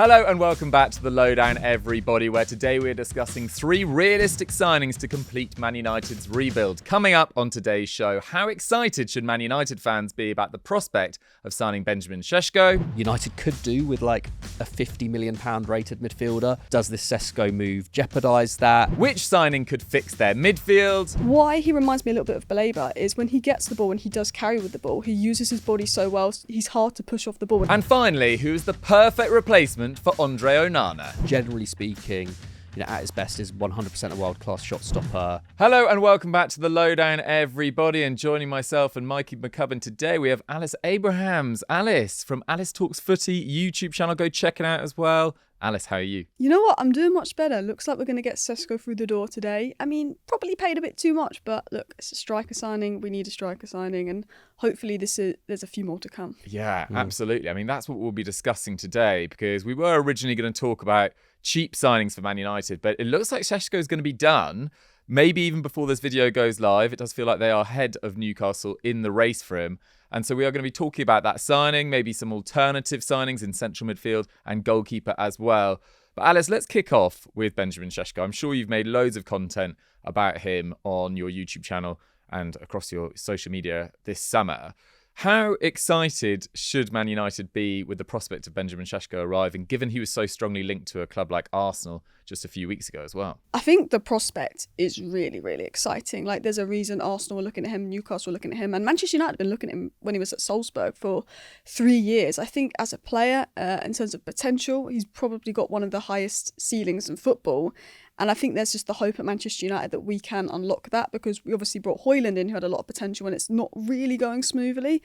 Hello and welcome back to the Lowdown, everybody, where today we're discussing 3 realistic signings to complete Man United's rebuild. Coming up on today's show, how excited should Man United fans be about the prospect of signing Benjamin Sesko? United could do with like a £50 million rated midfielder. Does this Sesko move jeopardise that? Which signing could fix their midfield? Why he reminds me a little bit of Baleba is when he gets the ball and he does carry with the ball, he uses his body so well, he's hard to push off the ball. And finally, who's the perfect replacement for Andre Onana? Generally speaking, at his best is 100% a world-class shot stopper. Hello and welcome back to the Lowdown, everybody. And joining myself and Mikey McCubbin today, we have Alice Abrahams. Alice from Alice Talks Footy YouTube channel. Go check it out as well. Alice, how are you? You know what? I'm doing much better. Looks like we're going to get Sesko through the door today. I mean, probably paid a bit too much, but look, it's a striker signing. We need a striker signing, and hopefully there's a few more to come. Yeah, absolutely. I mean, that's what we'll be discussing today, because we were originally going to talk about cheap signings for Man United, but it looks like Sesko is going to be done. Maybe even before this video goes live. It does feel like they are ahead of Newcastle in the race for him. And so we are going to be talking about that signing, maybe some alternative signings in central midfield and goalkeeper as well. But Alice, let's kick off with Benjamin Sesko. I'm sure you've made loads of content about him on your YouTube channel and across your social media this summer. How excited should Man United be with the prospect of Benjamin Sesko arriving, given he was so strongly linked to a club like Arsenal just a few weeks ago as well? I think the prospect is really, really exciting. Like, there's a reason Arsenal were looking at him, Newcastle were looking at him, and Manchester United have been looking at him when he was at Salzburg for 3 years. I think as a player, in terms of potential, he's probably got one of the highest ceilings in football. And I think there's just the hope at Manchester United that we can unlock that, because we obviously brought Hojlund in, who had a lot of potential, and it's not really going smoothly.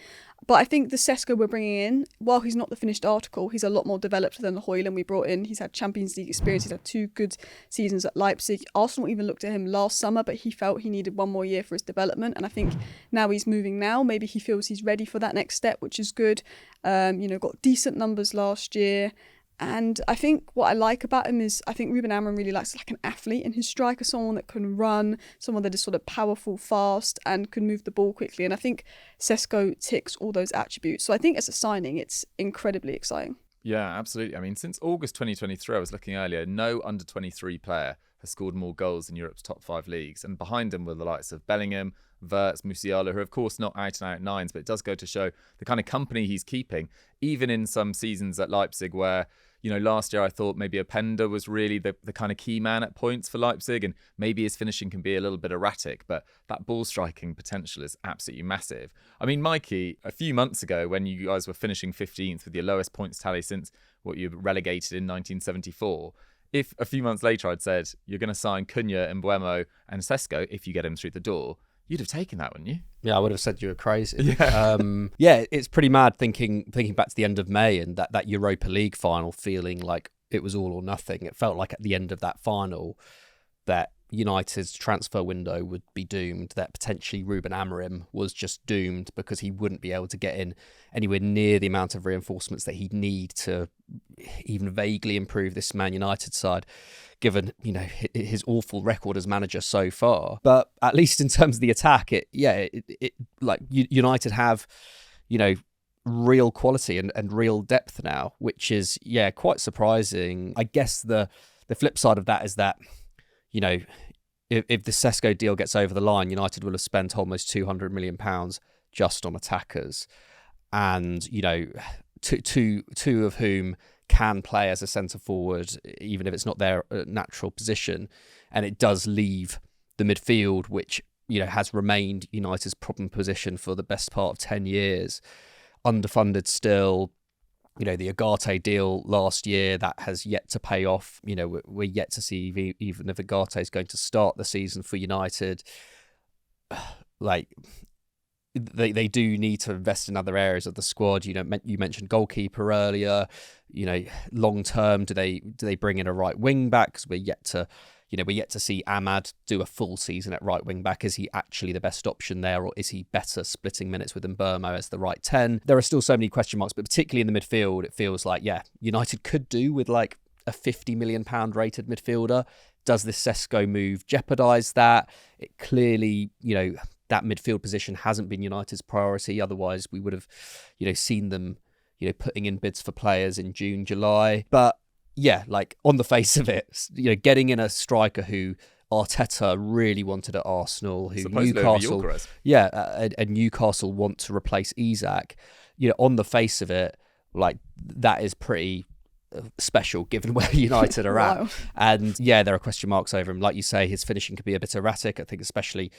But I think the Sesko we're bringing in, while he's not the finished article, he's a lot more developed than the Hojlund we brought in. He's had Champions League experience. He's had 2 good seasons at Leipzig. Arsenal even looked at him last summer, but he felt he needed 1 more year for his development. And I think now he's moving now. Maybe he feels he's ready for that next step, which is good. Got decent numbers last year. And I think what I like about him is I think Ruben Amorim really likes like an athlete in his striker, someone that can run, someone that is sort of powerful, fast, and can move the ball quickly. And I think Sesko ticks all those attributes. So I think as a signing, it's incredibly exciting. Yeah, absolutely. I mean, since August 2023, I was looking earlier, no under-23 player has scored more goals in Europe's top 5 leagues. And behind them were the likes of Bellingham, Verts, Musiala, who are of course not out-and-out nines, but it does go to show the kind of company he's keeping, even in some seasons at Leipzig where, last year I thought maybe Openda was really the kind of key man at points for Leipzig, and maybe his finishing can be a little bit erratic, but that ball striking potential is absolutely massive. I mean, Mikey, a few months ago when you guys were finishing 15th with your lowest points tally since what you relegated in 1974, if a few months later I'd said you're going to sign Cunha, Mbeumo and Sesko if you get him through the door, you'd have taken that, wouldn't you? Yeah, I would have said you were crazy. Yeah. It's pretty mad thinking back to the end of May and that Europa League final, feeling like it was all or nothing. It felt like at the end of that final that United's transfer window would be doomed, that potentially Ruben Amorim was just doomed because he wouldn't be able to get in anywhere near the amount of reinforcements that he'd need to even vaguely improve this Man United side, given his awful record as manager so far. But at least in terms of the attack, United have real quality and real depth now, which is quite surprising. I guess the flip side of that is that if the Sesko deal gets over the line, United will have spent almost £200 million just on attackers, and two of whom can play as a centre forward, even if it's not their natural position. And it does leave the midfield, which has remained United's problem position for the best part of 10 years, underfunded still. The Agate deal last year, that has yet to pay off. We're yet to see even if Agate is going to start the season for United. Like, they do need to invest in other areas of the squad. You mentioned goalkeeper earlier. Long term, do they bring in a right wing back? Because we're yet to see Ahmad do a full season at right wing back. Is he actually the best option there, or is he better splitting minutes with Mbeumo as the right 10? There are still so many question marks, but particularly in the midfield, it feels like, United could do with like a £50 million rated midfielder. Does this Sesko move jeopardise that? It clearly, that midfield position hasn't been United's priority. Otherwise, we would have, seen them, putting in bids for players in June, July. But yeah, like on the face of it, getting in a striker who Arteta really wanted at Arsenal, who Supposedly Newcastle, over Gyökeres. and Newcastle want to replace Isak. On the face of it, like that is pretty special given where United are Wow. at. And yeah, there are question marks over him. Like you say, his finishing could be a bit erratic. I think especially,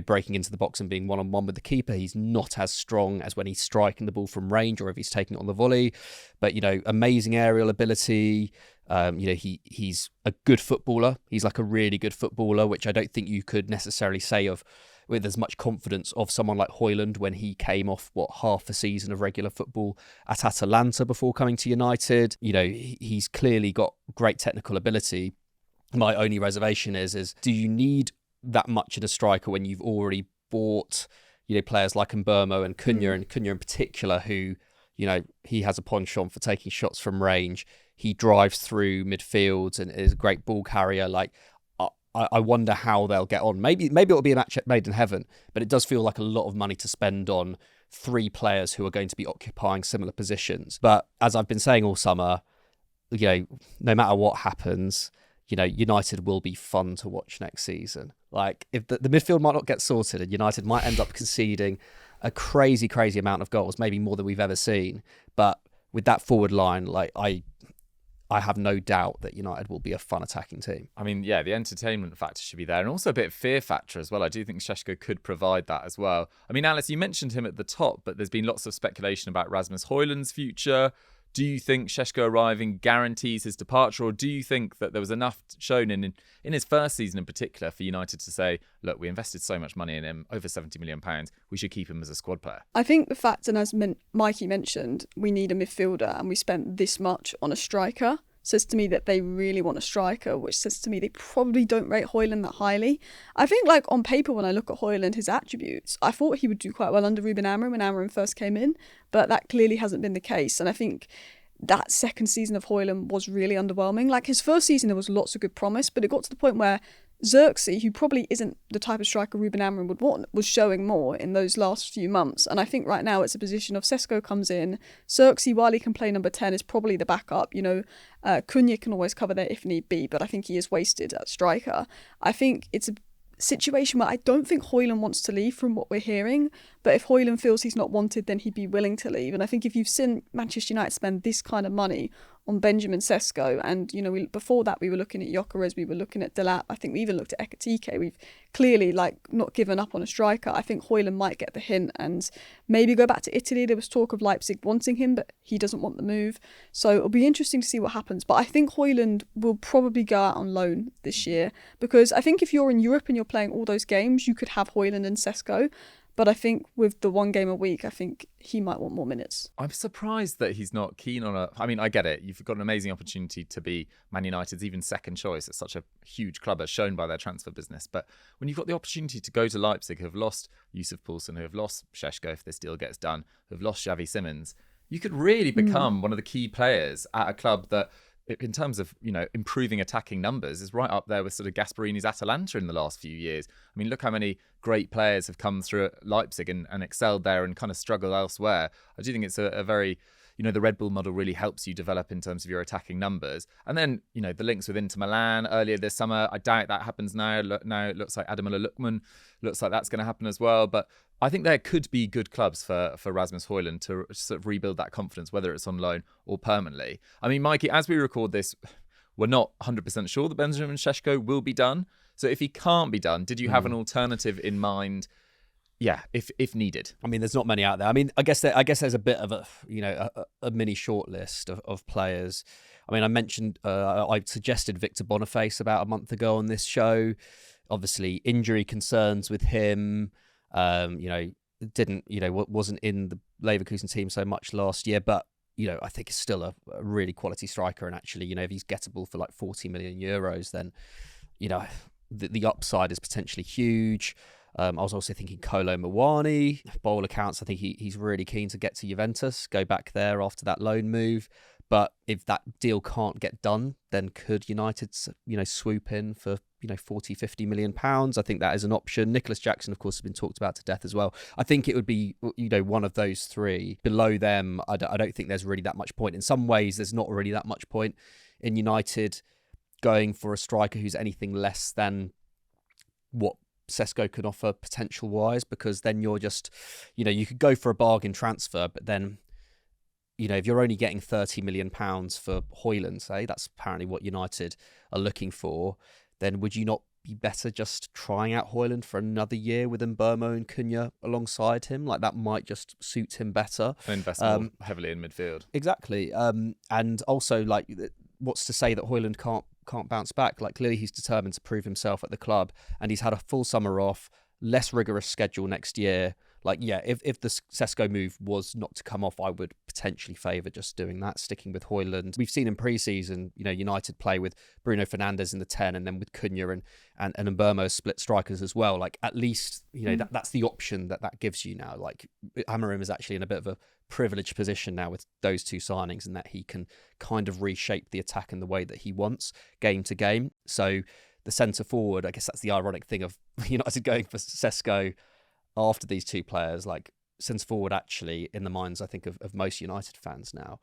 breaking into the box and being one-on-one with the keeper, he's not as strong as when he's striking the ball from range or if he's taking it on the volley. But, amazing aerial ability. He's a good footballer. He's like a really good footballer, which I don't think you could necessarily say of with as much confidence of someone like Hojlund when he came off, half a season of regular football at Atalanta before coming to United. He's clearly got great technical ability. My only reservation is do you need that much in a striker when you've already bought, players like Mbeumo and Cunha, and Cunha in particular, who, he has a penchant for taking shots from range. He drives through midfield and is a great ball carrier. Like, I wonder how they'll get on. Maybe it'll be a match made in heaven, but it does feel like a lot of money to spend on 3 players who are going to be occupying similar positions. But as I've been saying all summer, no matter what happens, United will be fun to watch next season. Like, if the midfield might not get sorted and United might end up conceding a crazy, crazy amount of goals, maybe more than we've ever seen. But with that forward line, like I have no doubt that United will be a fun attacking team. I mean, yeah, the entertainment factor should be there, and also a bit of fear factor as well. I do think Sesko could provide that as well. I mean, Alice, you mentioned him at the top, but there's been lots of speculation about Rasmus Hojlund's future. Do you think Sesko arriving guarantees his departure, or do you think that there was enough shown in his first season in particular for United to say, look, we invested so much money in him, over £70 million, we should keep him as a squad player? I think the fact, and as Mikey mentioned, we need a midfielder and we spent this much on a striker, says to me that they really want a striker, which says to me they probably don't rate Hojlund that highly. I think, like, on paper, when I look at Hojlund, his attributes, I thought he would do quite well under Ruben Amorim when Amorim first came in, but that clearly hasn't been the case. And I think that second season of Hojlund was really underwhelming. Like, his first season, there was lots of good promise, but it got to the point where Xerxes, who probably isn't the type of striker Ruben Amorim would want, was showing more in those last few months. And I think right now it's a position of Sesko comes in. Xerxes, while he can play number 10, is probably the backup. Cunha can always cover there if need be, but I think he is wasted at striker. I think it's a situation where I don't think Hojlund wants to leave from what we're hearing, but if Hojlund feels he's not wanted, then he'd be willing to leave. And I think if you've seen Manchester United spend this kind of money on Benjamin Sesko, and before that we were looking at Gyökeres, we were looking at Delap, I think we even looked at Ekitike, we've clearly not given up on a striker. I think Hojlund might get the hint and maybe go back to Italy. There was talk of Leipzig wanting him, but he doesn't want the move, so it'll be interesting to see what happens. But I think Hojlund will probably go out on loan this year, because I think if you're in Europe and you're playing all those games, you could have Hojlund and Sesko. But I think with the 1 game a week, I think he might want more minutes. I'm surprised that he's not keen on I mean, I get it. You've got an amazing opportunity to be Man United's even second choice at such a huge club, as shown by their transfer business. But when you've got the opportunity to go to Leipzig, who have lost Yusuf Poulsen, who have lost Sesko if this deal gets done, who have lost Xavi Simons, you could really become one of the key players at a club that, in terms of, improving attacking numbers, is right up there with sort of Gasparini's Atalanta in the last few years. I mean, look how many great players have come through at Leipzig and excelled there and kind of struggled elsewhere. I do think it's a very, the Red Bull model really helps you develop in terms of your attacking numbers. And then, the links with Inter Milan earlier this summer, I doubt that happens now. Now it looks like Ademola Lookman looks like that's going to happen as well. But I think there could be good clubs for Rasmus Hojlund to sort of rebuild that confidence, whether it's on loan or permanently. I mean, Mikey, as we record this, we're not 100% sure that Benjamin Sesko will be done. So if he can't be done, did you have an alternative in mind? Yeah, if needed. I mean, there's not many out there. I mean, I guess there's a bit of a mini short list of players. I mean, I mentioned I suggested Victor Boniface about a month ago on this show. Obviously, injury concerns with him. Wasn't in the Leverkusen team so much last year, but I think he's still a really quality striker. And actually, if he's gettable for like 40 million euros, then the upside is potentially huge. I was also thinking Kolo Muani. By all accounts, I think he's really keen to get to Juventus, go back there after that loan move. But if that deal can't get done, then could United, swoop in for 40, 50 million pounds? I think that is an option. Nicholas Jackson, of course, has been talked about to death as well. I think it would be, one of those three. Below them, I don't think there's really that much point. In some ways, there's not really that much point in United going for a striker who's anything less than what Sesko can offer potential-wise, because then you're just, you could go for a bargain transfer, but then, if you're only getting £30 million for Hojlund, say, that's apparently what United are looking for, then would you not be better just trying out Hojlund for another year with Mbeumo and Cunha alongside him? Like, that might just suit him better. And invest more heavily in midfield. Exactly. And also, like, what's to say that Hojlund can't bounce back? Like, clearly he's determined to prove himself at the club, and he's had a full summer off, less rigorous schedule next year. Like, yeah, if the Sesko move was not to come off, I would potentially favour just doing that, sticking with Hojlund. We've seen in pre-season, United play with Bruno Fernandes in the 10 and then with Cunha and Mbeumo as split strikers as well. Like, at least, that's the option that gives you now. Like, Amorim is actually in a bit of a privileged position now with those two signings, and that he can kind of reshape the attack in the way that he wants, game to game. So the centre forward, I guess that's the ironic thing of United going for Sesko after these two players. Like, centre forward actually, in the minds, I think, of most United fans now,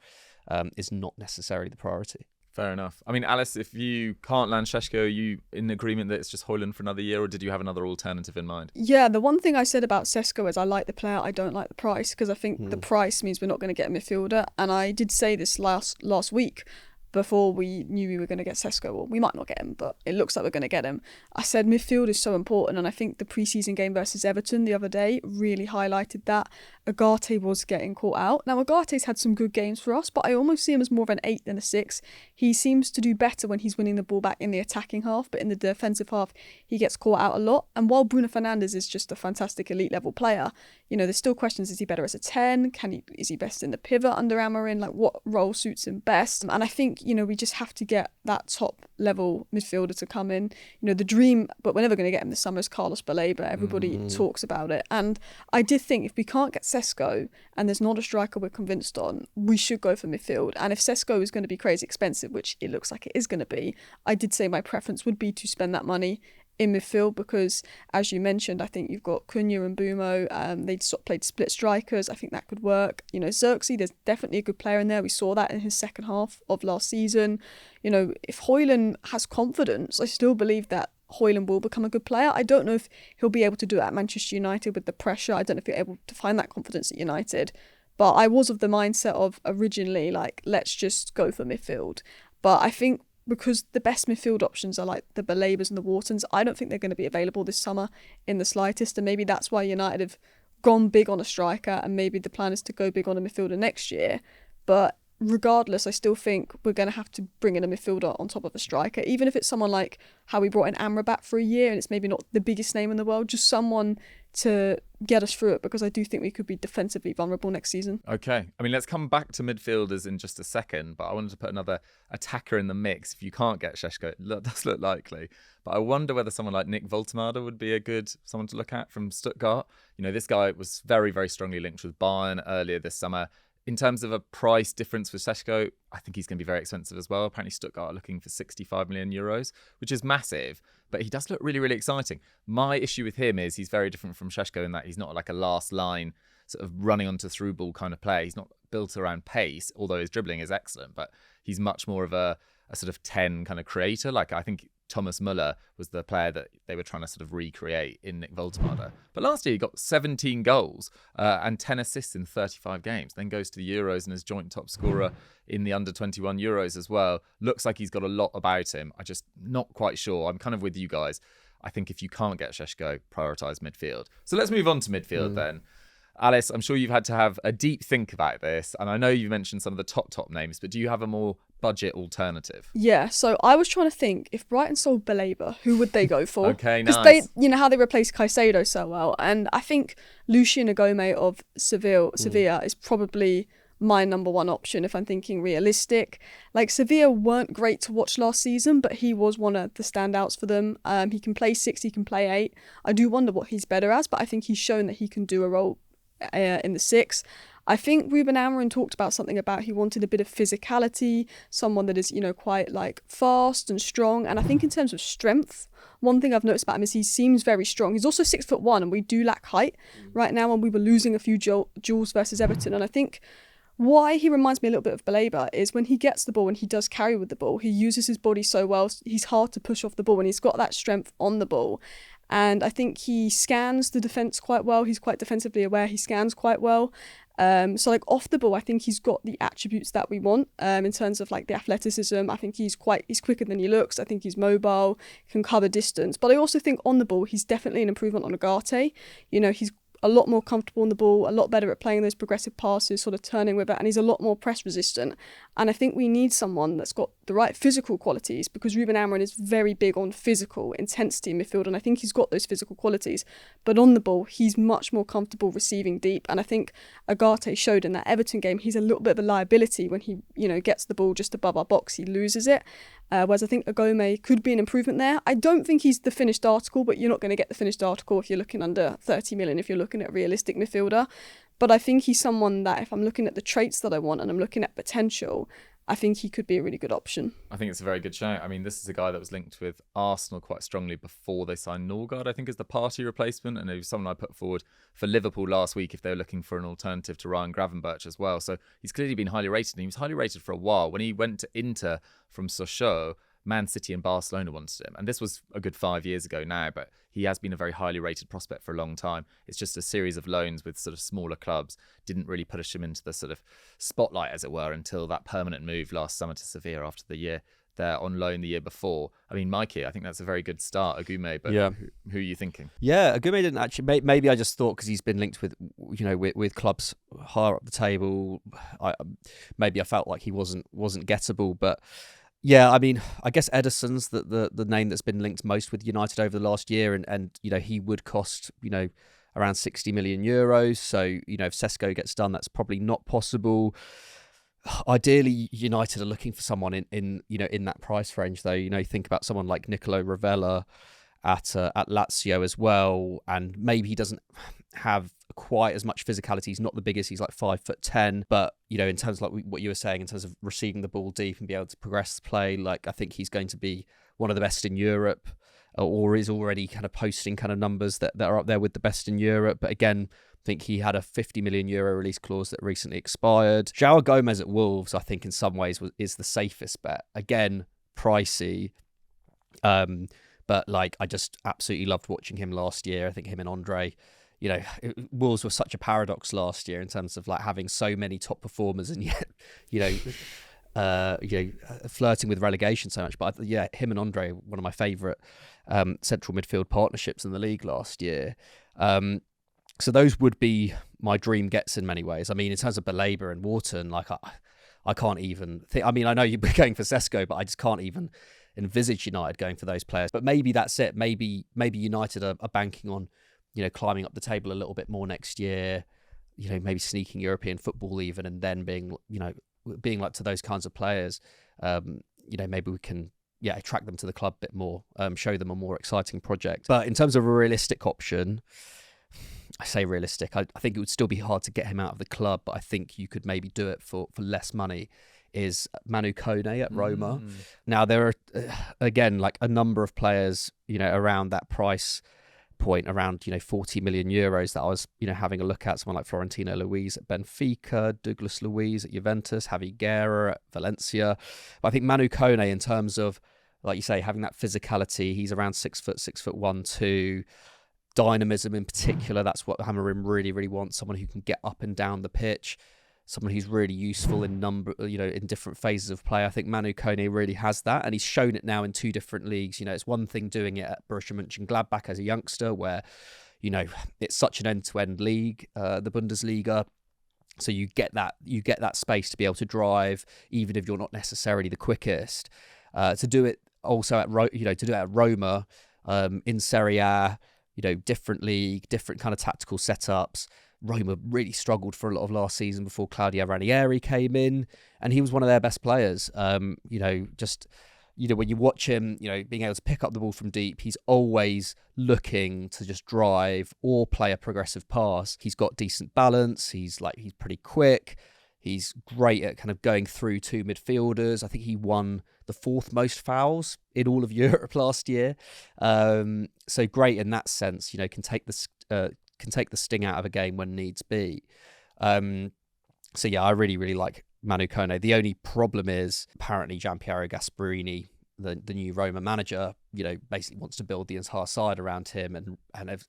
is not necessarily the priority. Fair enough. I mean, Alice, if you can't land Sesko, are you in agreement that it's just Hojlund for another year, or did you have another alternative in mind? Yeah, the one thing I said about Sesko is I like the player, I don't like the price, because I think the price means we're not going to get a midfielder. And I did say this last week, before we knew we were going to get Sesko, or we might not get him, but it looks like we're going to get him. I said midfield is so important, and I think the pre-season game versus Everton the other day really highlighted that. Ugarte was getting caught out. Now, Ugarte's had some good games for us, but I almost see him as more of an 8 than a 6. He seems to do better when he's winning the ball back in the attacking half, but in the defensive half, he gets caught out a lot. And while Bruno Fernandes is just a fantastic elite level player, there's still questions: is he better as a 10? Is he best in the pivot under Amorim? Like, what role suits him best? And I think, we just have to get that top level midfielder to come in. The dream, but we're never going to get him this summer, is Carlos Baleba. Everybody talks about it. And I did think if we can't get Sesko and there's not a striker we're convinced on, we should go for midfield. And if Sesko is going to be crazy expensive, which it looks like it is going to be, I did say my preference would be to spend that money in midfield, because as you mentioned, I think you've got Cunha and Mbeumo, they played split strikers. I think that could work. Xerxes, there's definitely a good player in there. We saw that in his second half of last season. If Hojlund has confidence, I still believe that Hojlund will become a good player. I don't know if he'll be able to do it at Manchester United with the pressure. I don't know if he'll be able to find that confidence at United, but I was of the mindset of originally, like, let's just go for midfield. But I think because the best midfield options are like the Balebas and the Whartons, I don't think they're going to be available this summer in the slightest. And maybe that's why United have gone big on a striker, and maybe the plan is to go big on a midfielder next year. But regardless, I still think we're going to have to bring in a midfielder on top of a striker, even if it's someone like how we brought in Amrabat for a year and it's maybe not the biggest name in the world, just someone to get us through it, because I do think we could be defensively vulnerable next season. Okay. I mean, let's come back to midfielders in just a second, but I wanted to put another attacker in the mix. If you can't get Sesko, it does look likely, but I wonder whether someone like Nick Woltemade would be a good someone to look at from Stuttgart. This guy was very, very strongly linked with Bayern earlier this summer. In terms of a price difference with Sesko, I think he's going to be very expensive as well. Apparently Stuttgart are looking for 65 million euros, which is massive, but he does look really, really exciting. My issue with him is he's very different from Sesko in that he's not like a last line sort of running onto through ball kind of player. He's not built around pace, although his dribbling is excellent, but he's much more of a sort of 10 kind of creator. Like, I think Thomas Müller was the player that they were trying to sort of recreate in Nick Woltemade. But last year he got 17 goals and 10 assists in 35 games. Then goes to the Euros and is joint top scorer in the under-21 Euros as well. Looks like he's got a lot about him. I'm just not quite sure. I'm kind of with you guys. I think if you can't get Sesko, prioritise midfield. So let's move on to midfield then. Alice, I'm sure you've had to have a deep think about this, and I know you mentioned some of the top names, but do you have a more budget alternative? Yeah, so I was trying to think, if Brighton sold Baleba, who would they go for? Okay, nice. Because they, how they replaced Caicedo so well, and I think Lucien Agoume of Sevilla is probably my number one option if I'm thinking realistic. Like, Sevilla weren't great to watch last season, but he was one of the standouts for them. He can play 6, he can play 8. I do wonder what he's better as, but I think he's shown that he can do a role in the 6. I think Ruben Amorim talked about something about he wanted a bit of physicality, someone that is, quite like fast and strong. And I think in terms of strength, one thing I've noticed about him is he seems very strong. He's also 6'1", and we do lack height right now, and we were losing a few duels versus Everton. And I think why he reminds me a little bit of Baleba is when he gets the ball and he does carry with the ball, he uses his body so well. He's hard to push off the ball, and he's got that strength on the ball. And I think he scans the defence quite well. He's quite defensively aware. He scans quite well. So like off the ball, I think he's got the attributes that we want in terms of like the athleticism. I think he's quicker than he looks. I think he's mobile, can cover distance. But I also think on the ball, he's definitely an improvement on Agate. He's a lot more comfortable on the ball, a lot better at playing those progressive passes, sort of turning with it, and he's a lot more press resistant. And I think we need someone that's got the right physical qualities, because Ruben Amorim is very big on physical intensity in midfield, and I think he's got those physical qualities. But on the ball, he's much more comfortable receiving deep, and I think Agate showed in that Everton game he's a little bit of a liability when he, gets the ball just above our box, he loses it. Whereas I think Agome could be an improvement there. I don't think he's the finished article, but you're not going to get the finished article if you're looking under 30 million, if you're looking at realistic midfielder. But I think he's someone that if I'm looking at the traits that I want and I'm looking at potential, I think he could be a really good option. I think it's a very good shout. I mean, this is a guy that was linked with Arsenal quite strongly before they signed Norgard, I think, as the party replacement. And it was someone I put forward for Liverpool last week if they were looking for an alternative to Ryan Gravenberch as well. So he's clearly been highly rated. And he was highly rated for a while. When he went to Inter from Sochaux, Man City and Barcelona wanted him. And this was a good 5 years ago now, but he has been a very highly rated prospect for a long time. It's just a series of loans with sort of smaller clubs didn't really push him into the sort of spotlight, as it were, until that permanent move last summer to Sevilla after the year there on loan the year before. I mean, Mikey, I think that's a very good start, Agoume, but yeah. Who are you thinking? Yeah, Agoume didn't actually, maybe I just thought because he's been linked with, with clubs higher up the table, maybe I felt like he wasn't gettable, but yeah, I mean, I guess Ederson's the name that's been linked most with United over the last year, and he would cost, around 60 million euros. So, if Sesko gets done, that's probably not possible. Ideally, United are looking for someone in that price range, though. You think about someone like Nicolo Ravella at Lazio as well, and maybe he doesn't have quite as much physicality. He's not the biggest. He's like 5'10", but in terms of like what you were saying, in terms of receiving the ball deep and be able to progress the play, like I think he's going to be one of the best in Europe, or is already kind of posting kind of numbers that are up there with the best in Europe. But again, I think he had a 50 million euro release clause that recently expired. João Gomez at Wolves, I think in some ways is the safest bet. Again, pricey. But like I just absolutely loved watching him last year. I think him and Andre, Wolves were such a paradox last year in terms of like having so many top performers and yet, flirting with relegation so much. But yeah, him and Andre, one of my favourite central midfield partnerships in the league last year. So those would be my dream gets in many ways. I mean, in terms of Baleba and Wharton, like I can't even think. I mean, I know you're going for Sesko, but I just can't even envisage United going for those players. But maybe that's it. Maybe United are banking on, climbing up the table a little bit more next year, maybe sneaking European football even, and then being like to those kinds of players, maybe we can, attract them to the club a bit more, show them a more exciting project. But in terms of a realistic option, I say realistic, I think it would still be hard to get him out of the club, but I think you could maybe do it for less money, is Manu Kone at Roma. Now, there are, again, like a number of players, around that price point, around 40 million euros that I was having a look at. Someone like Florentino Luis at Benfica, Douglas Luiz at Juventus, Javi Guerra at Valencia. But I think Manu Kone, in terms of, like you say, having that physicality, he's around 6 foot, 6'1", dynamism in particular. That's what Amorim really, really wants. Someone who can get up and down the pitch. Someone who's really useful in in different phases of play. I think Manu Kone really has that, and he's shown it now in 2 different leagues. It's one thing doing it at Borussia Mönchengladbach as a youngster, where it's such an end-to-end league, the Bundesliga. So you get that space to be able to drive, even if you're not necessarily the quickest. To do it also at Roma, in Serie A, different league, different kind of tactical setups. Roma really struggled for a lot of last season before Claudio Ranieri came in, and he was one of their best players. Just when you watch him, being able to pick up the ball from deep, he's always looking to just drive or play a progressive pass. He's got decent balance. He's pretty quick. He's great at kind of going through two midfielders. I think he won the fourth most fouls in all of Europe last year. So great in that sense. Can take the sting out of a game when needs be. So yeah, I really, really like Manu Kone. The only problem is apparently Gianpiero Gasperini, the new Roma manager, basically wants to build the entire side around him and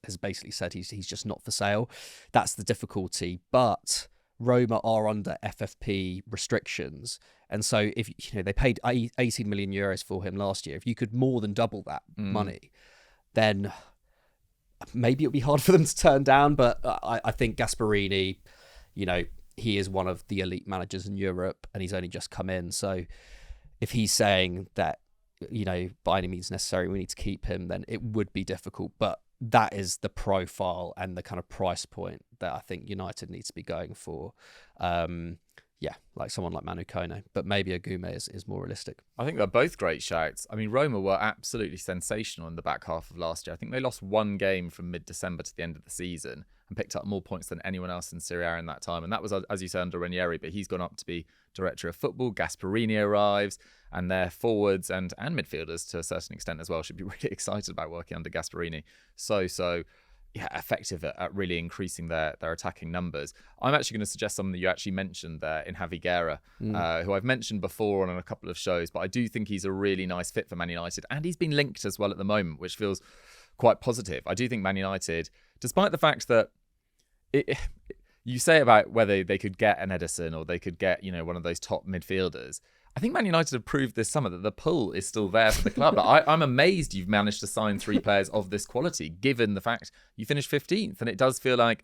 has basically said he's just not for sale. That's the difficulty. But Roma are under FFP restrictions. And so if they paid 18 million euros for him last year, if you could more than double that money, then maybe it'll be hard for them to turn down. But I think Gasperini, he is one of the elite managers in Europe and he's only just come in. So if he's saying that, by any means necessary, we need to keep him, then it would be difficult. But that is the profile and the kind of price point that I think United needs to be going for. Like someone like Manu Kone, but maybe Agoume is more realistic. I think they're both great shouts. I mean, Roma were absolutely sensational in the back half of last year. I think they lost one game from mid-December to the end of the season and picked up more points than anyone else in Serie A in that time. And that was, as you say, under Ranieri, but he's gone up to be director of football. Gasperini arrives, and their forwards and midfielders to a certain extent as well should be really excited about working under Gasperini. So effective at really increasing their attacking numbers. I'm actually going to suggest someone that you actually mentioned there in Javi Guerra, who I've mentioned before on a couple of shows, but I do think he's a really nice fit for Man United, and he's been linked as well at the moment, which feels quite positive. I do think Man United, despite the fact that you say about whether they could get an Ederson or they could get, one of those top midfielders, I think Man United have proved this summer that the pull is still there for the club. I'm amazed you've managed to sign 3 players of this quality, given the fact you finished 15th. And it does feel like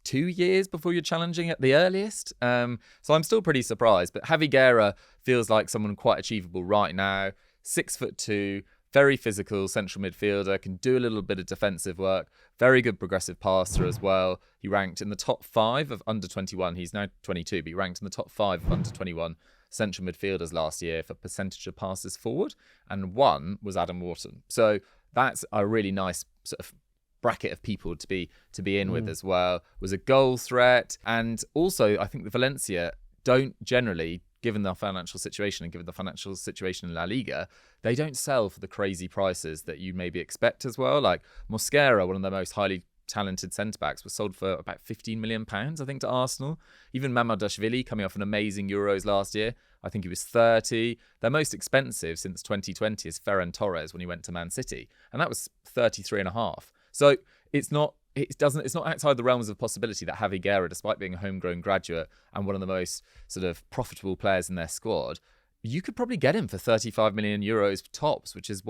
2 years before you're challenging at the earliest. So I'm still pretty surprised. But Javi Guerra feels like someone quite achievable right now. 6'2", very physical central midfielder, can do a little bit of defensive work. Very good progressive passer as well. He ranked in the top 5 of under 21. He's now 22, but he ranked in the top 5 of under 21 central midfielders last year for percentage of passes forward, and one was Adam Wharton. So that's a really nice sort of bracket of people to be in with as well. Was a goal threat, and also I think the Valencia don't generally, given their financial situation and given the financial situation in La Liga, they don't sell for the crazy prices that you maybe expect as well. Like Mosquera, one of the most highly talented centre-backs, was sold for about £15 million, I think, to Arsenal. Even Mamardashvili, coming off an amazing Euros last year, I think he was 30. Their most expensive since 2020 is Ferran Torres when he went to Man City, and that was 33.5. So it's not outside the realms of possibility that Javi Guerra, despite being a homegrown graduate and one of the most sort of profitable players in their squad, you could probably get him for 35 million euros tops, which is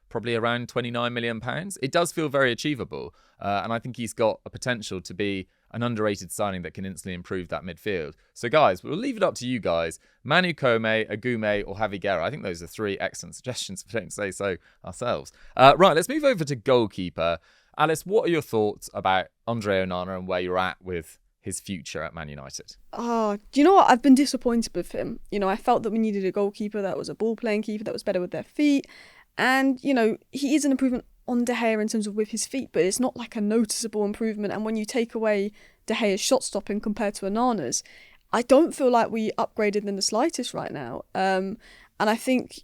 probably around 29 million pounds. It does feel very achievable. And I think he's got a potential to be an underrated signing that can instantly improve that midfield. So guys, we'll leave it up to you guys. Manu Kone, Agoume or Javi Guerra. I think those are 3 excellent suggestions, if we don't say so ourselves. Right, let's move over to goalkeeper. Alice, what are your thoughts about Andre Onana and where you're at with his future at Man United? Do you know what? I've been disappointed with him. I felt that we needed a goalkeeper that was a ball-playing keeper, that was better with their feet. And, he is an improvement on De Gea in terms of with his feet, but it's not like a noticeable improvement. And when you take away De Gea's shot stopping compared to Onana's, I don't feel like we upgraded in the slightest right now. And I think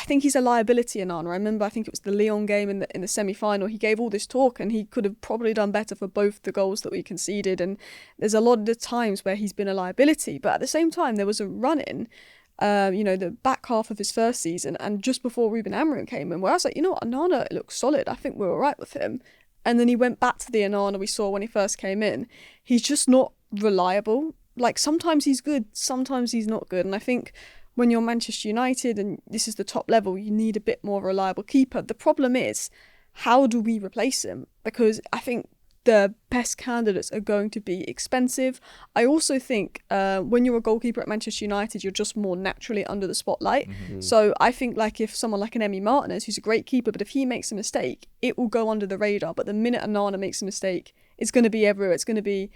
he's a liability, Onana. I remember, I think it was the Lyon game in the semi-final. He gave all this talk and he could have probably done better for both the goals that we conceded. And there's a lot of the times where he's been a liability. But at the same time, there was a run-in, the back half of his first season and just before Ruben Amorim came in, where I was like, Onana looks solid. I think we're all right with him. And then he went back to the Onana we saw when he first came in. He's just not reliable. Like, sometimes he's good, sometimes he's not good. And I think when you're Manchester United and this is the top level, you need a bit more reliable keeper. The problem is, how do we replace him? Because I think the best candidates are going to be expensive. I also think when you're a goalkeeper at Manchester United, you're just more naturally under the spotlight. Mm-hmm. So I think if someone like an Emi Martinez, who's a great keeper, but if he makes a mistake, it will go under the radar. But the minute Onana makes a mistake, it's going to be everywhere. It's going to be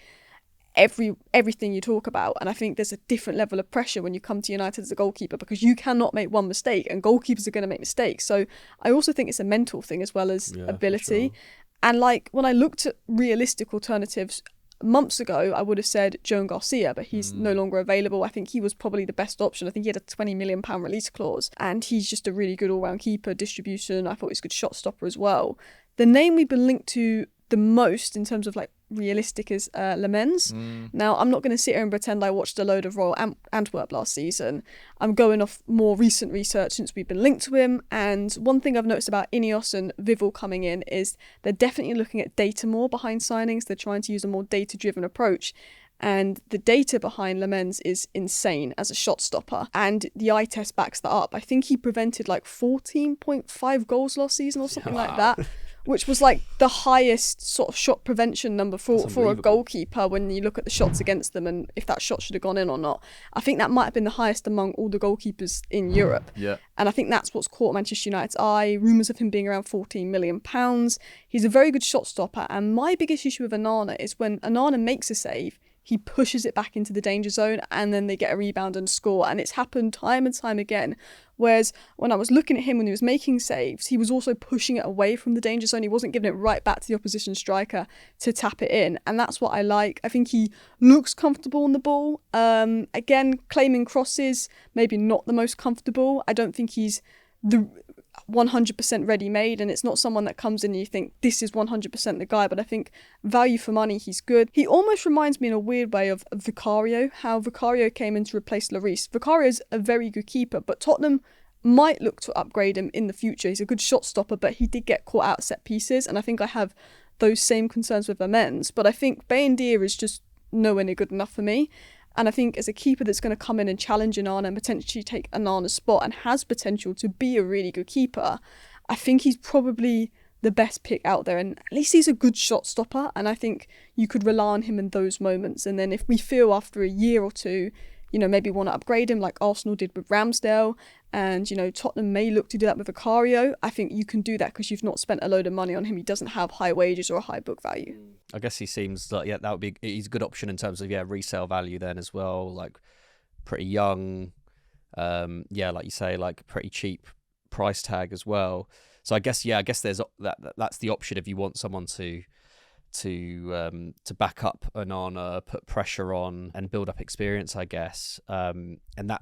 everything you talk about. And I think there's a different level of pressure when you come to United as a goalkeeper, because you cannot make one mistake, and goalkeepers are going to make mistakes. So I also think it's a mental thing as well as ability. Sure. And like when I looked at realistic alternatives months ago, I would have said Joan Garcia, but he's no longer available. I think he was probably the best option. I think he had a £20 million release clause, and he's just a really good all-round keeper, distribution. I thought he's a good shot stopper as well. The name we've been linked to the most in terms of like realistic is Lammens. Now, I'm not going to sit here and pretend I watched a load of Royal Antwerp last season. I'm going off more recent research since we've been linked to him. And one thing I've noticed about Ineos and Vival coming in is they're definitely looking at data more behind signings. They're trying to use a more data-driven approach. And the data behind Lammens is insane as a shot stopper. And the eye test backs that up. I think he prevented like 14.5 goals last season or something like that, which was like the highest sort of shot prevention number for a goalkeeper when you look at the shots against them and if that shot should have gone in or not. I think that might have been the highest among all the goalkeepers in Europe. Yeah. And I think that's what's caught Manchester United's eye. Rumours of him being around £14 million. He's a very good shot stopper. And my biggest issue with Onana is when Onana makes a save, he pushes it back into the danger zone and then they get a rebound and score. And it's happened time and time again. Whereas when I was looking at him when he was making saves, he was also pushing it away from the danger zone. He wasn't giving it right back to the opposition striker to tap it in. And that's what I like. I think he looks comfortable on the ball. Again, claiming crosses, maybe not the most comfortable. I don't think he's the 100% ready-made, and it's not someone that comes in and you think this is 100% the guy, but I think value for money, he's good. He almost reminds me in a weird way of Vicario, how Vicario came in to replace Lloris. Vicario's a very good keeper, but Tottenham might look to upgrade him in the future. He's a good shot stopper, but he did get caught out set pieces, and I think I have those same concerns with Lammens. But I think Bayendier is just nowhere near good enough for me. And I think as a keeper that's going to come in and challenge Onana and potentially take Onana's spot and has potential to be a really good keeper, I think he's probably the best pick out there. And at least he's a good shot stopper. And I think you could rely on him in those moments. And then if we feel after a year or two, you know, maybe want to upgrade him like Arsenal did with Ramsdale, and, you know, Tottenham may look to do that with Vicario, I think you can do that because you've not spent a load of money on him. He doesn't have high wages or a high book value. I guess he seems like, that would be, he's a good option in terms of, resale value then as well, like pretty young, like you say, like pretty cheap price tag as well. So I guess there's that's the option if you want someone to back up Onana, put pressure on and build up experience, I guess. And that,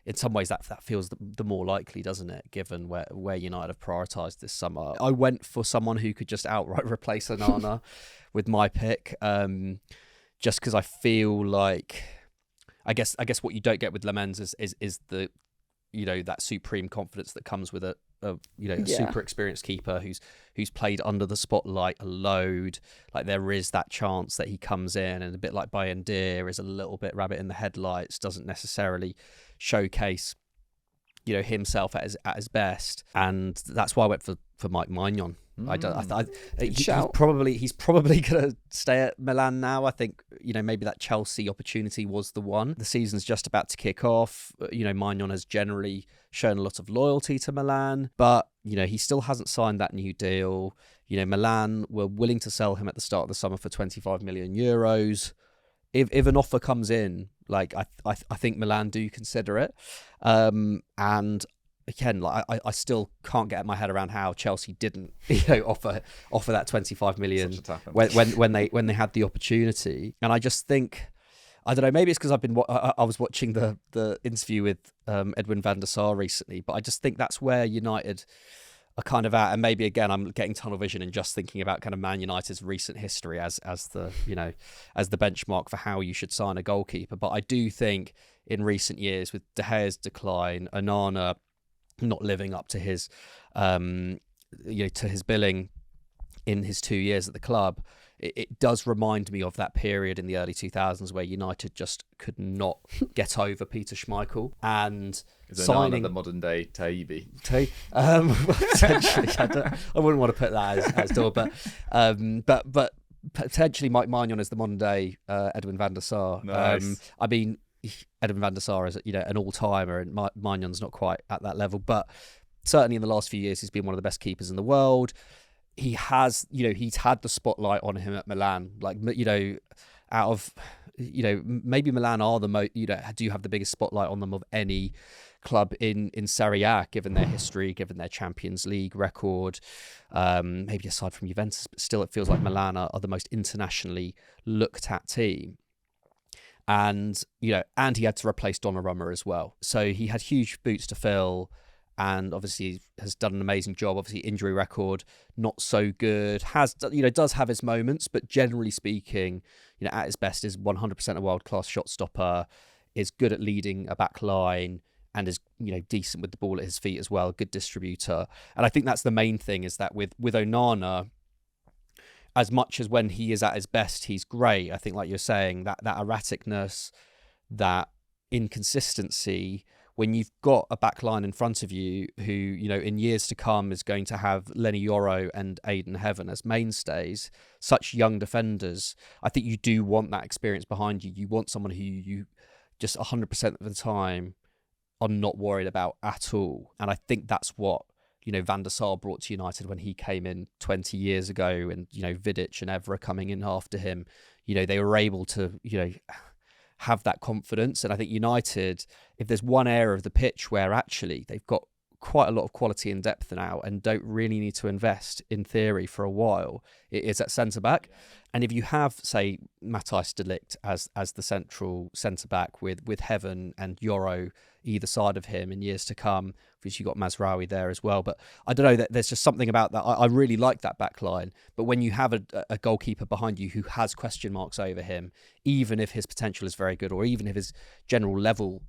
in some ways, that feels the more likely, doesn't it, given where United have prioritised this summer. I went for someone who could just outright replace Onana with my pick, just because I feel like, I guess what you don't get with Lammens is the, that supreme confidence that comes with a super experienced keeper who's played under the spotlight a load. Like, there is that chance that he comes in and, a bit like Bayendier, is a little bit rabbit in the headlights, doesn't necessarily showcase himself at his best. And that's why I went for Mike Maignan. He's probably gonna stay at Milan now. I think maybe that Chelsea opportunity was the one. The season's just about to kick off. Maignan has generally shown a lot of loyalty to Milan, but he still hasn't signed that new deal. Milan were willing to sell him at the start of the summer for 25 million euros. If an offer comes in, like I think Milan do consider it, and again, like I still can't get my head around how Chelsea didn't, offer that 25 million when they had the opportunity. And I just think, I don't know, maybe it's because I was watching the interview with Edwin van der Sar recently, but I just think that's where United are kind of at. And maybe again, I'm getting tunnel vision and just thinking about kind of Man United's recent history as the benchmark for how you should sign a goalkeeper. But I do think in recent years, with De Gea's decline, Onana not living up to his to his billing in his 2 years at the club, it does remind me of that period in the early 2000s where United just could not get over Peter Schmeichel. And signing the modern day Taibbi. Potentially, I wouldn't want to put that as door, but potentially Mike Maignan is the modern day Edwin van der Sar. Nice. I mean, Edwin van der Sar is an all-timer, and Magnan's not quite at that level, but certainly in the last few years he's been one of the best keepers in the world. He has, he's had the spotlight on him at Milan. Like, out of, maybe Milan are the most, do have the biggest spotlight on them of any club in Serie A, given their history, given their Champions League record, maybe aside from Juventus, but still it feels like Milan are the most internationally looked at team. And, and he had to replace Donnarumma as well. So he had huge boots to fill, and obviously has done an amazing job. Obviously injury record, not so good, does have his moments, but generally speaking, at his best is 100% a world-class shot stopper, is good at leading a back line, and is, decent with the ball at his feet as well, good distributor. And I think that's the main thing, is that with Onana, as much as when he is at his best, he's great, I think, like you're saying, that erraticness, that inconsistency, when you've got a back line in front of you who, in years to come is going to have Lenny Yoro and Aidan Heaven as mainstays, such young defenders, I think you do want that experience behind you. You want someone who you just 100% of the time are not worried about at all. And I think that's what, Van der Sar brought to United when he came in 20 years ago, and, Vidic and Evra coming in after him, they were able to, have that confidence. And I think United, if there's one area of the pitch where actually they've got quite a lot of quality and depth now and don't really need to invest, in theory, for a while, it is at centre-back. And if you have, say, Matthijs de Ligt as the central centre-back with Heaven and Yoro either side of him in years to come, because you've got Mazraoui there as well. But I don't know, that there's just something about that. I really like that back line. But when you have a goalkeeper behind you who has question marks over him, even if his potential is very good, or even if his general level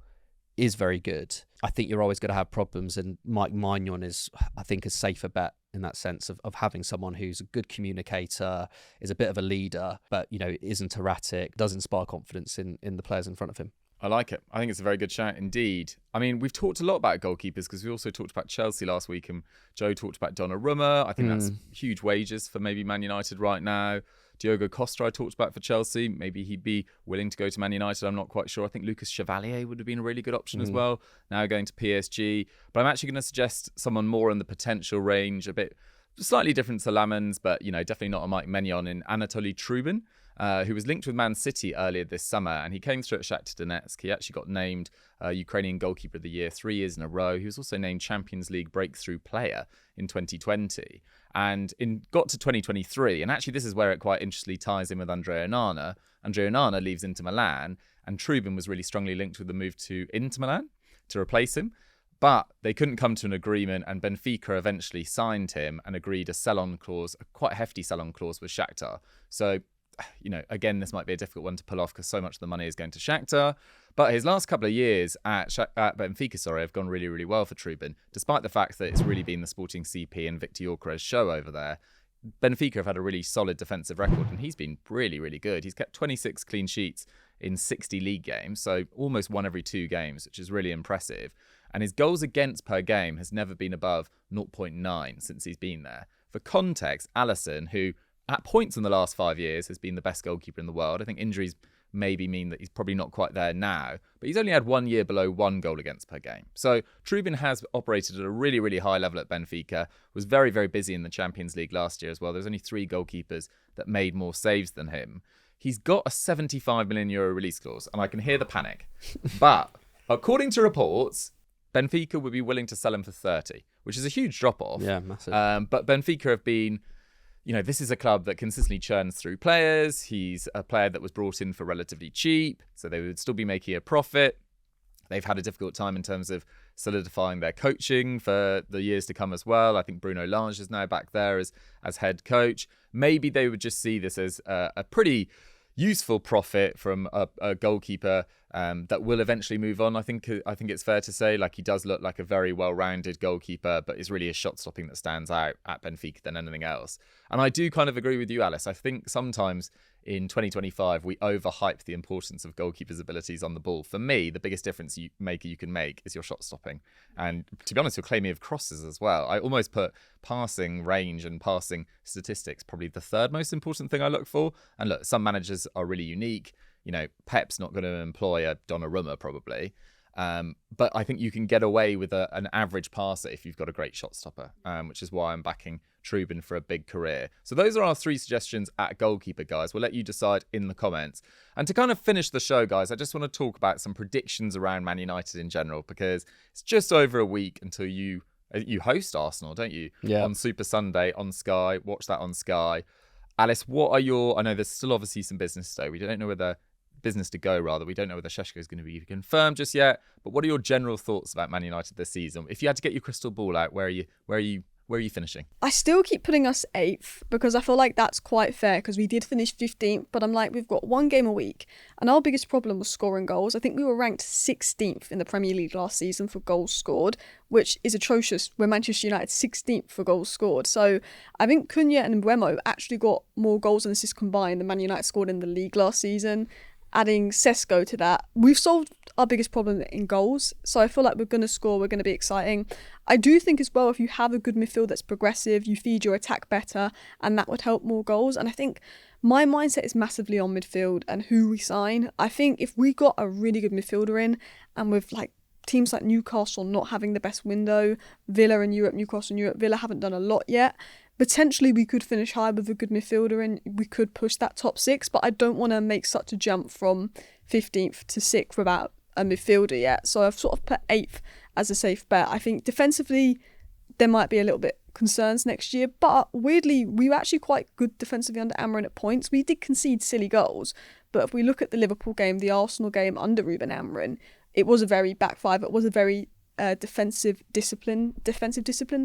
is very good, I think you're always going to have problems. And Mike Maignan is, I think, a safer bet in that sense of having someone who's a good communicator, is a bit of a leader, but, isn't erratic, does inspire confidence in the players in front of him. I like it. I think it's a very good shout indeed. I mean, we've talked a lot about goalkeepers because we also talked about Chelsea last week, and Joe talked about Donnarumma. I think that's huge wages for maybe Man United right now. Diogo Costa I talked about for Chelsea. Maybe he'd be willing to go to Man United. I'm not quite sure. I think Lucas Chevalier would have been a really good option as well. Now going to PSG. But I'm actually going to suggest someone more in the potential range, a bit slightly different to Lammens, but, definitely not a Mike Maignan, in Anatoliy Trubin, who was linked with Man City earlier this summer, and he came through at Shakhtar Donetsk. He actually got named Ukrainian Goalkeeper of the Year 3 years in a row. He was also named Champions League Breakthrough Player in 2020, and got to 2023. And actually, this is where it quite interestingly ties in with Andre Onana. Andre Onana leaves Inter Milan, and Trubin was really strongly linked with the move to Inter Milan to replace him. But they couldn't come to an agreement, and Benfica eventually signed him and agreed a sell-on clause, a quite hefty sell-on clause with Shakhtar. So, again, this might be a difficult one to pull off because so much of the money is going to Shakhtar. But his last couple of years at Benfica, have gone really, really well for Trubin, despite the fact that it's really been the Sporting CP and Victor Gyökeres show over there. Benfica have had a really solid defensive record, and he's been really, really good. He's kept 26 clean sheets in 60 league games, so almost one every 2 games, which is really impressive. And his goals against per game has never been above 0.9 since he's been there. For context, Alisson, who at points in the last 5 years has been the best goalkeeper in the world. I think injuries maybe mean that he's probably not quite there now, but he's only had 1 year below 1 goal against per game. So Trubin has operated at a really, really high level at Benfica, was very, very busy in the Champions League last year as well. There's only 3 goalkeepers that made more saves than him. He's got a €75 million release clause, and I can hear the panic. But according to reports, Benfica would be willing to sell him for 30, which is a huge drop-off. Yeah, massive. But Benfica have been, this is a club that consistently churns through players. He's a player that was brought in for relatively cheap, so they would still be making a profit. They've had a difficult time in terms of solidifying their coaching for the years to come as well. I think Bruno Lange is now back there as head coach. Maybe they would just see this as a pretty useful profit from a goalkeeper that will eventually move on. I think it's fair to say, he does look like a very well-rounded goalkeeper, but it's really his shot stopping that stands out at Benfica than anything else. And I do kind of agree with you, Alice. I think sometimes in 2025 we overhype the importance of goalkeepers' abilities on the ball. For me, the biggest difference you can make is your shot stopping, and to be honest, your claiming of crosses as well. I almost put passing range and passing statistics probably the third most important thing I look for. And look, some managers are really unique. Pep's not going to employ a Donnarumma probably. But I think you can get away with an average passer if you've got a great shot stopper, which is why I'm backing Trubin for a big career. So those are our 3 suggestions at goalkeeper, guys. We'll let you decide in the comments. And to kind of finish the show, guys, I just want to talk about some predictions around Man United in general, because it's just over a week until you host Arsenal, don't you? Yeah. On Super Sunday on Sky. Watch that on Sky. Alice, what are your... I know there's still obviously some business today. We don't know whether... business to go, rather. We don't know whether Sesko is going to be confirmed just yet. But what are your general thoughts about Man United this season? If you had to get your crystal ball out, where are you finishing? I still keep putting us 8th because I feel like that's quite fair, because we did finish 15th, but I'm like, we've got 1 game a week, and our biggest problem was scoring goals. I think we were ranked 16th in the Premier League last season for goals scored, which is atrocious. We're Manchester United 16th for goals scored. So I think Cunha and Mbeumo actually got more goals and assists combined than Man United scored in the league last season. Adding Sesko to that, we've solved our biggest problem in goals. So I feel like we're going to score, we're going to be exciting. I do think as well, if you have a good midfield that's progressive, you feed your attack better, and that would help more goals. And I think my mindset is massively on midfield and who we sign. I think if we got a really good midfielder in, and with like teams like Newcastle not having the best window, Villa in Europe, Newcastle in Europe, Villa haven't done a lot yet. Potentially we could finish high with a good midfielder and we could push that top 6, but I don't want to make such a jump from 15th to 6th without a midfielder yet. So I've sort of put 8th as a safe bet. I think defensively there might be a little bit concerns next year, but weirdly we were actually quite good defensively under Amorim at points. We did concede silly goals, but if we look at the Liverpool game, the Arsenal game under Ruben Amorim, it was a very back 5. It was a very defensive discipline,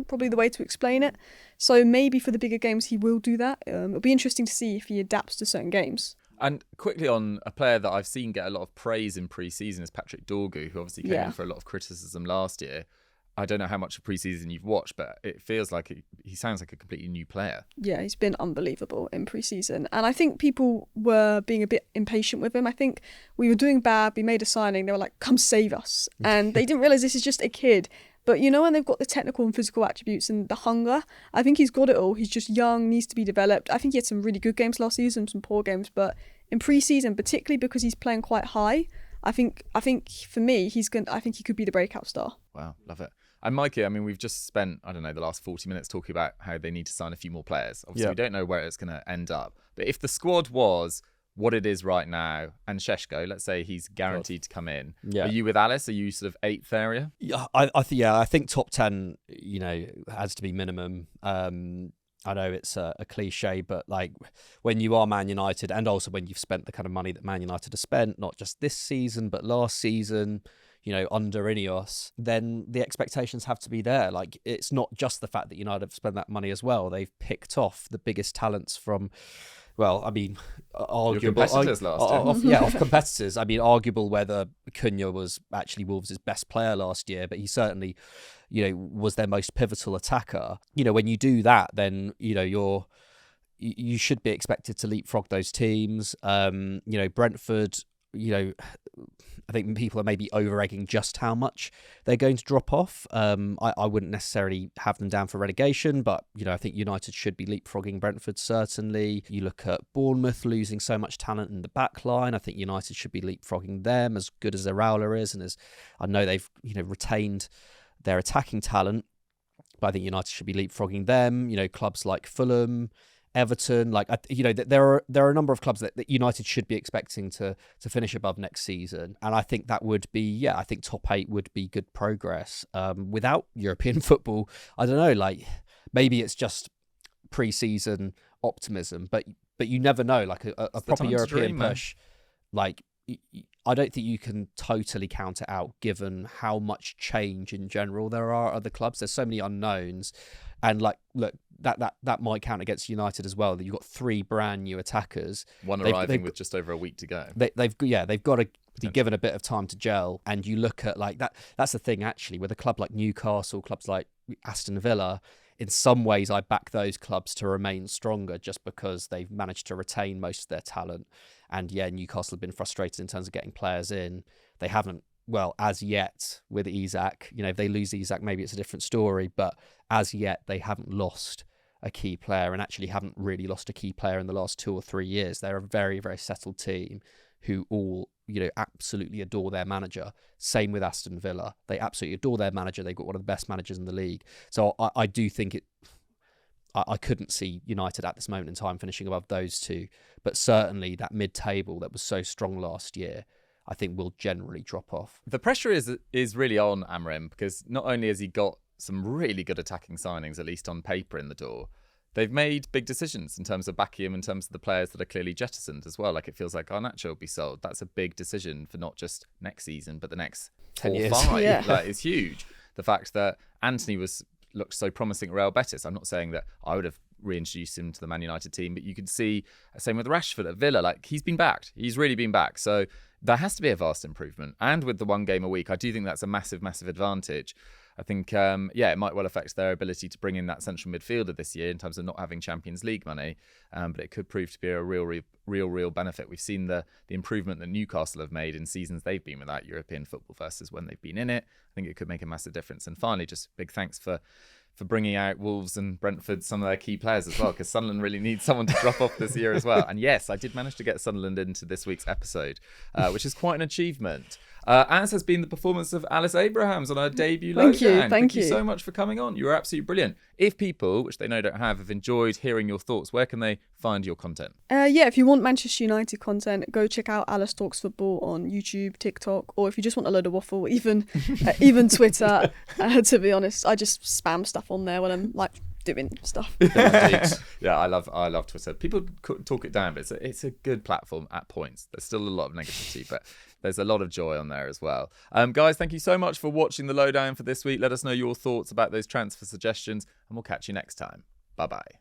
probably the way to explain it. So maybe for the bigger games he will do that. It'll be interesting to see if he adapts to certain games. And quickly on a player that I've seen get a lot of praise in pre-season is Patrick Dougie, who obviously came in for a lot of criticism last year. I don't know how much of pre-season you've watched, but it feels like he sounds like a completely new player. Yeah, he's been unbelievable in pre-season. And I think people were being a bit impatient with him. I think we were doing bad. We made a signing. They were like, come save us. And they didn't realise this is just a kid. But you know, when they've got the technical and physical attributes and the hunger, I think he's got it all. He's just young, needs to be developed. I think he had some really good games last season, some poor games. But in pre-season, particularly because he's playing quite high, I think for me, I think he could be the breakout star. Wow, love it. And Mikey, I mean, we've just spent, I don't know, the last 40 minutes talking about how they need to sign a few more players. Obviously, we don't know where it's going to end up. But if the squad was what it is right now, and Sesko, let's say he's guaranteed to come in, are you with Alice? Are you sort of 8th area? Yeah, I think top 10, has to be minimum. I know it's a cliche, but like when you are Man United, and also when you've spent the kind of money that Man United have spent, not just this season, but last season, under Ineos, then the expectations have to be there. Like, it's not just the fact that United have spent that money as well. They've picked off the biggest talents from, arguable competitors last year. Of competitors. I mean, arguable whether Cunha was actually Wolves' best player last year, but he certainly, was their most pivotal attacker. When you do that, then you should be expected to leapfrog those teams. Brentford, I think people are maybe over-egging just how much they're going to drop off. I wouldn't necessarily have them down for relegation, but, I think United should be leapfrogging Brentford, certainly. You look at Bournemouth losing so much talent in the back line. I think United should be leapfrogging them, as good as Iraola is, and as I know they've retained their attacking talent, but I think United should be leapfrogging them. Clubs like Fulham, Everton, there are a number of clubs that United should be expecting to finish above next season, and I think that would be I think top 8 would be good progress. Without European football, I don't know, maybe it's just pre-season optimism, but you never know. A proper European push, I don't think you can totally count it out, given how much change in general there are at other clubs. There's so many unknowns, and look, that might count against United as well. That you've got 3 brand new attackers, one arriving with just over a week to go. They've got to be given a bit of time to gel. And you look at that. That's the thing, actually, with a club like Newcastle, clubs like Aston Villa. In some ways, I back those clubs to remain stronger just because they've managed to retain most of their talent. And Newcastle have been frustrated in terms of getting players in. They haven't, as yet, with Isak. If they lose Isak, maybe it's a different story. But as yet, they haven't lost a key player, and actually haven't really lost a key player in the last 2 or 3 years. They're a very, very settled team who all, absolutely adore their manager. Same with Aston Villa. They absolutely adore their manager. They've got one of the best managers in the league. So I do think I couldn't see United at this moment in time finishing above those two. But certainly that mid-table that was so strong last year, I think will generally drop off. The pressure is really on Amorim, because not only has he got some really good attacking signings, at least on paper, in the door, they've made big decisions in terms of backing him, in terms of the players that are clearly jettisoned as well. Like, it feels like Garnacho will be sold. That's a big decision for not just next season, but the next 10 4 years. 5. Yeah. Like, it's huge. The fact that Antony looked so promising at Real Betis. I'm not saying that I would have reintroduced him to the Man United team, but you could see, same with Rashford at Villa, like, he's been backed. He's really been backed. So there has to be a vast improvement. And with the 1 game a week, I do think that's a massive, massive advantage. I think, it might well affect their ability to bring in that central midfielder this year in terms of not having Champions League money. But it could prove to be a real benefit. We've seen the improvement that Newcastle have made in seasons they've been without European football versus when they've been in it. I think it could make a massive difference. And finally, just big thanks for bringing out Wolves and Brentford, some of their key players as well, because Sunderland really needs someone to drop off this year as well. And yes, I did manage to get Sunderland into this week's episode, which is quite an achievement. As has been the performance of Alice Abrahams on her debut Lowdown. Thank you so much for coming on. You were absolutely brilliant. If people, which they know don't have enjoyed hearing your thoughts, where can they find your content? If you want Manchester United content, go check out Alice Talks Football on YouTube, TikTok, or if you just want a load of waffle, even Twitter. To be honest, I just spam stuff on there when I'm like doing stuff. Yeah, I love Twitter. People talk it down, but it's a good platform at points. There's still a lot of negativity, but there's a lot of joy on there as well. Guys, thank you so much for watching the Lowdown for this week. Let us know your thoughts about those transfer suggestions, and we'll catch you next time. Bye-bye.